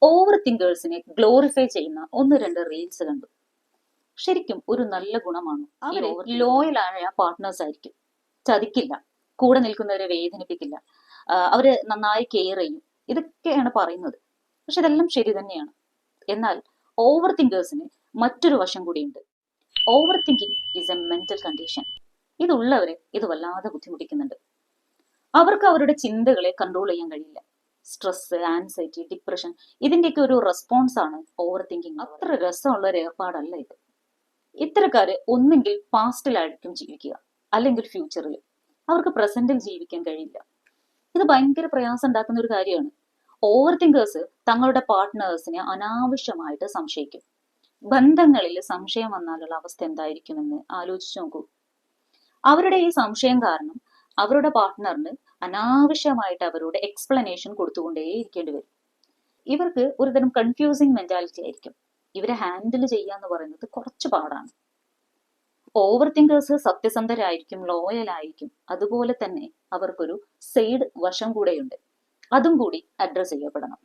Over തിങ്കേഴ്സിനെ glorify ചെയ്യുന്ന ഒന്ന് രണ്ട് റീൽസ് കണ്ടു. ശരിക്കും ഒരു നല്ല ഗുണമാണ്. അവര് ലോയലായ പാർട്ട്നേഴ്സ് ആയിരിക്കും, ചതിക്കില്ല, കൂടെ നിൽക്കുന്നവരെ വേദനിപ്പിക്കില്ല, അവര് നന്നായി കെയർ ചെയ്യും, ഇതൊക്കെയാണ് പറയുന്നത്. പക്ഷെ ഇതെല്ലാം ശരി തന്നെയാണ്. എന്നാൽ ഓവർ തിങ്കേഴ്സിന് മറ്റൊരു വശം കൂടിയുണ്ട്. Over thinking is a mental condition. ഇതുള്ളവരെ ഇത് വല്ലാതെ ബുദ്ധിമുട്ടിക്കുന്നുണ്ട്. അവർക്ക് അവരുടെ ചിന്തകളെ കൺട്രോൾ ചെയ്യാൻ കഴിയില്ല. സ്ട്രെസ്, ആൻസൈറ്റി, ഡിപ്രഷൻ, ഇതിന്റെയൊക്കെ ഒരു റെസ്പോൺസ് ആണ് ഓവർ തിങ്കിങ്. അത്ര രസമുള്ള ഒരു ഏർപ്പാടല്ല ഇത്. ഇത്തരക്കാര് ഒന്നെങ്കിൽ പാസ്റ്റിലായിരിക്കും ജീവിക്കുക, അല്ലെങ്കിൽ ഫ്യൂച്ചറിൽ. അവർക്ക് പ്രസന്റിൽ ജീവിക്കാൻ കഴിയില്ല. ഇത് ഭയങ്കര പ്രയാസം ഉണ്ടാക്കുന്ന ഒരു കാര്യമാണ്. ഓവർ തിങ്കേഴ്സ് തങ്ങളുടെ പാർട്ട്നേഴ്സിനെ അനാവശ്യമായിട്ട് സംശയിക്കും. ബന്ധങ്ങളിൽ സംശയം വന്നാലുള്ള അവസ്ഥ എന്തായിരിക്കുമെന്ന് ആലോചിച്ചു നോക്കൂ. അവരുടെ ഈ സംശയം കാരണം അവരുടെ പാർട്ട്ണറിന് അനാവശ്യമായിട്ട് അവരോട് എക്സ്പ്ലനേഷൻ കൊടുത്തുകൊണ്ടേയിരിക്കേണ്ടി വരും. ഇവർക്ക് ഒരുതരം കൺഫ്യൂസിങ് മെന്റാലിറ്റി ആയിരിക്കും. ഇവരെ ഹാൻഡിൽ ചെയ്യാന്ന് പറയുന്നത് കുറച്ച് പാടാണ്. ഓവർ തിങ്കേഴ്സ് സത്യസന്ധരായിരിക്കും, ലോയൽ ആയിരിക്കും. അതുപോലെ തന്നെ അവർക്കൊരു സൈഡ് വശം കൂടെയുണ്ട്. അതും കൂടി അഡ്രസ് ചെയ്യപ്പെടണം.